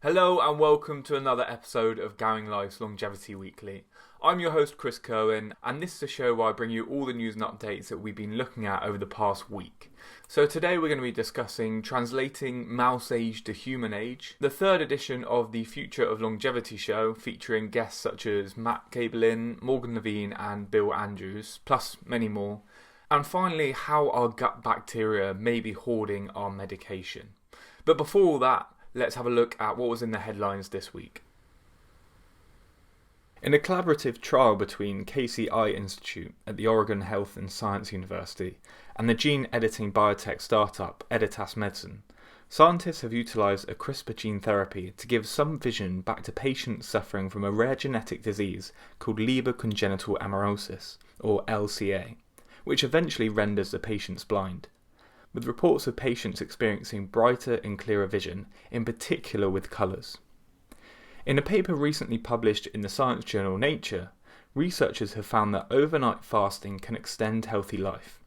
Hello and welcome to another episode of Going Life's Longevity Weekly. I'm your host Chris Cohen, and this is a show where I bring you all the news and updates that we've been looking at over the past week. So today we're going to be discussing translating mouse age to human age, the third edition of the Future of Longevity show featuring guests such as Matt Caberlin, Morgan Levine and Bill Andrews, plus many more, and finally how our gut bacteria may be hoarding our medication. But before all that, let's have a look at what was in the headlines this week. In a collaborative trial between Casey Eye Institute at the Oregon Health and Science University and the gene editing biotech startup Editas Medicine, scientists have utilised a CRISPR gene therapy to give some vision back to patients suffering from a rare genetic disease called Leber congenital amaurosis, or LCA, which eventually renders the patients blind, with reports of patients experiencing brighter and clearer vision, in particular with colours. In a paper recently published in the science journal Nature, researchers have found that overnight fasting can extend healthy life.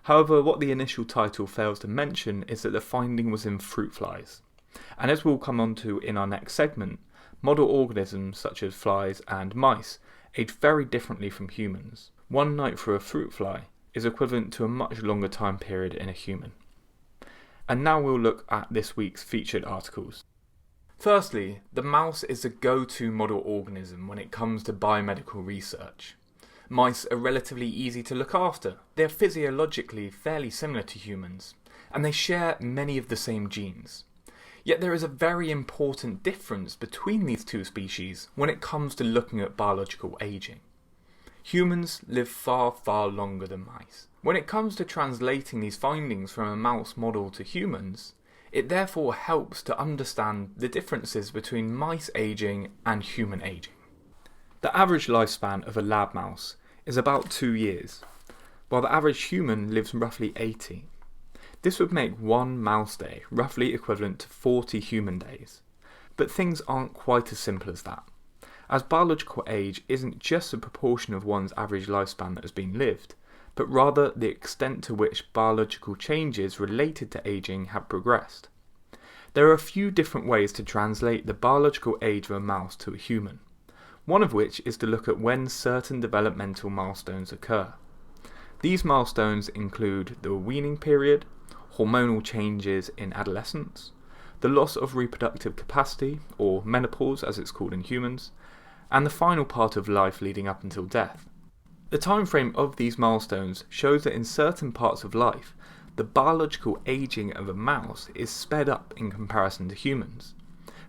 However, what the initial title fails to mention is that the finding was in fruit flies. And as we'll come on to in our next segment, model organisms such as flies and mice age very differently from humans. One night for a fruit fly is equivalent to a much longer time period in a human. And now we'll look at this week's featured articles. Firstly, the mouse is the go-to model organism when it comes to biomedical research. Mice are relatively easy to look after. They're physiologically fairly similar to humans, and they share many of the same genes. Yet there is a very important difference between these two species when it comes to looking at biological aging. Humans live far, far longer than mice. When it comes to translating these findings from a mouse model to humans, it therefore helps to understand the differences between mice aging and human aging. The average lifespan of a lab mouse is about 2 years, while the average human lives roughly 80. This would make one mouse day roughly equivalent to 40 human days. But things aren't quite as simple as that, as biological age isn't just a proportion of one's average lifespan that has been lived, but rather the extent to which biological changes related to aging have progressed. There are a few different ways to translate the biological age of a mouse to a human, one of which is to look at when certain developmental milestones occur. These milestones include the weaning period, hormonal changes in adolescence, the loss of reproductive capacity, or menopause as it's called in humans, and the final part of life leading up until death. The time frame of these milestones shows that in certain parts of life, the biological aging of a mouse is sped up in comparison to humans.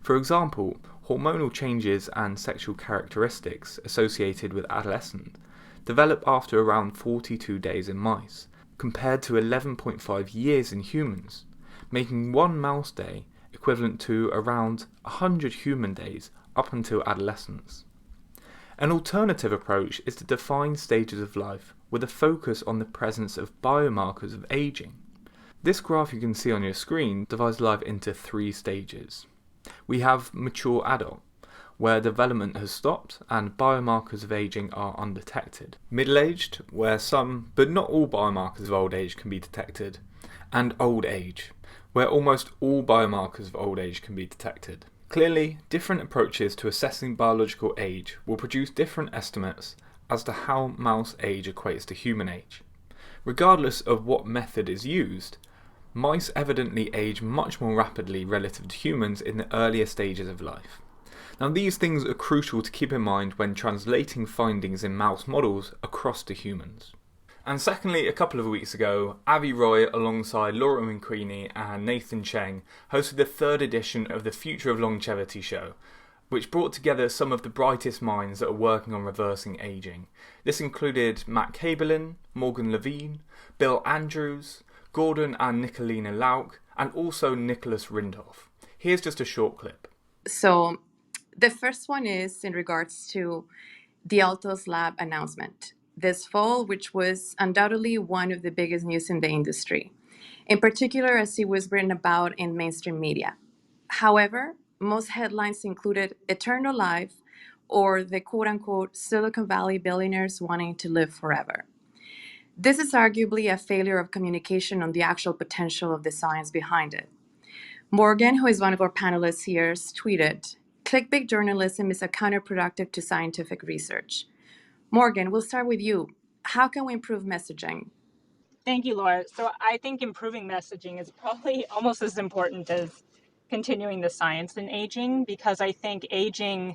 For example, hormonal changes and sexual characteristics associated with adolescence develop after around 42 days in mice, compared to 11.5 years in humans, making one mouse day equivalent to around 100 human days up until adolescence. An alternative approach is to define stages of life with a focus on the presence of biomarkers of aging. This graph you can see on your screen divides life into 3 stages. We have mature adult, where development has stopped and biomarkers of aging are undetected. Middle-aged, where some, but not all biomarkers of old age can be detected. And old age, where almost all biomarkers of old age can be detected. Clearly, different approaches to assessing biological age will produce different estimates as to how mouse age equates to human age. Regardless of what method is used, mice evidently age much more rapidly relative to humans in the earlier stages of life. Now, these things are crucial to keep in mind when translating findings in mouse models across to humans. And secondly, a couple of weeks ago, Avi Roy alongside Laura McQueenie and Nathan Cheng hosted the third edition of the Future of Longevity show, which brought together some of the brightest minds that are working on reversing aging. This included Matt Caberlin, Morgan Levine, Bill Andrews, Gordon and Nicolina Lauk, and also Nicholas Rindhoff. Here's just a short clip. So the first one is in regards to the Altos Lab announcement this fall, which was undoubtedly one of the biggest news in the industry, in particular as it was written about in mainstream media. However, most headlines included eternal life or the quote-unquote Silicon Valley billionaires wanting to live forever. This is arguably a failure of communication on the actual potential of the science behind it. Morgan, who is one of our panelists here, tweeted, "Clickbait journalism is a counterproductive to scientific research." Morgan, we'll start with you. How can we improve messaging? Thank you, Laura. So I think improving messaging is probably almost as important as continuing the science in aging, because I think aging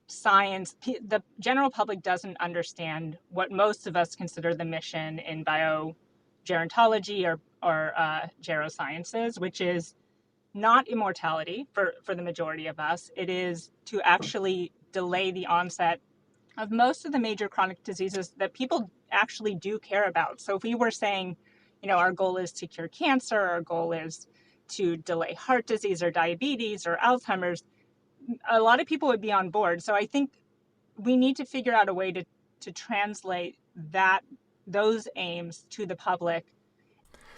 science, the general public doesn't understand what most of us consider the mission in biogerontology or gerosciences, which is not immortality for the majority of us. It is to actually delay the onset of most of the major chronic diseases that people actually do care about. So if we were saying, our goal is to cure cancer, our goal is to delay heart disease or diabetes or Alzheimer's, a lot of people would be on board. So I think we need to figure out a way to translate those aims to the public.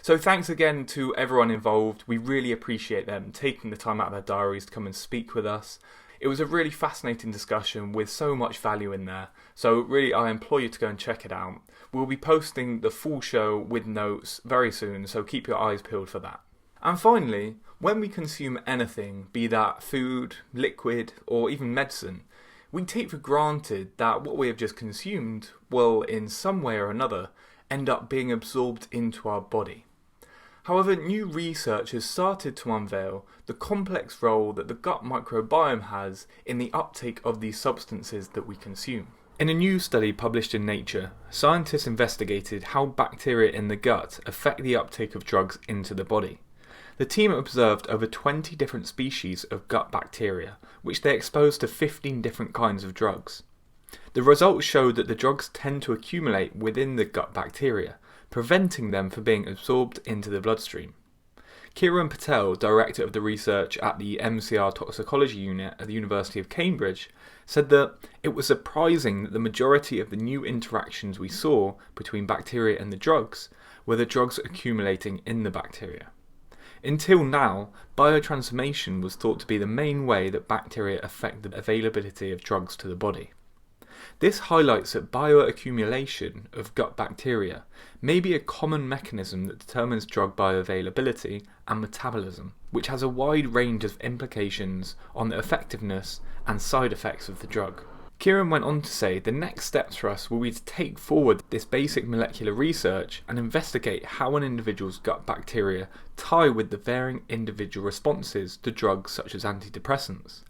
So thanks again to everyone involved. We really appreciate them taking the time out of their diaries to come and speak with us. It was a really fascinating discussion with so much value in there. So really, I implore you to go and check it out. We'll be posting the full show with notes very soon, so keep your eyes peeled for that. And finally, when we consume anything, be that food, liquid, or even medicine, we take for granted that what we have just consumed will, in some way or another, end up being absorbed into our body. However, new research has started to unveil the complex role that the gut microbiome has in the uptake of these substances that we consume. In a new study published in Nature, scientists investigated how bacteria in the gut affect the uptake of drugs into the body. The team observed over 20 different species of gut bacteria, which they exposed to 15 different kinds of drugs. The results showed that the drugs tend to accumulate within the gut bacteria, preventing them from being absorbed into the bloodstream. Kiran Patel, director of the research at the MCR Toxicology Unit at the University of Cambridge, said that it was surprising that the majority of the new interactions we saw between bacteria and the drugs were the drugs accumulating in the bacteria. Until now, biotransformation was thought to be the main way that bacteria affect the availability of drugs to the body. This highlights that bioaccumulation of gut bacteria may be a common mechanism that determines drug bioavailability and metabolism, which has a wide range of implications on the effectiveness and side effects of the drug. Kiran went on to say the next steps for us will be to take forward this basic molecular research and investigate how an individual's gut bacteria tie with the varying individual responses to drugs such as antidepressants,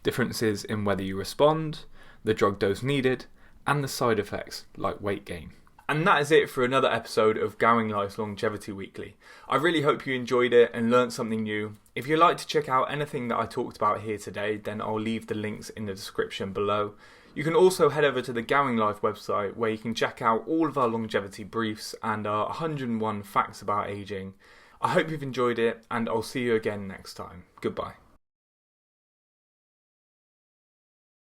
differences in whether you respond, the drug dose needed, and the side effects like weight gain. And that is it for another episode of Gowing Life's Longevity Weekly. I really hope you enjoyed it and learned something new. If you'd like to check out anything that I talked about here today, then I'll leave the links in the description below. You can also head over to the Gowing Life website where you can check out all of our longevity briefs and our 101 facts about aging. I hope you've enjoyed it, and I'll see you again next time. Goodbye.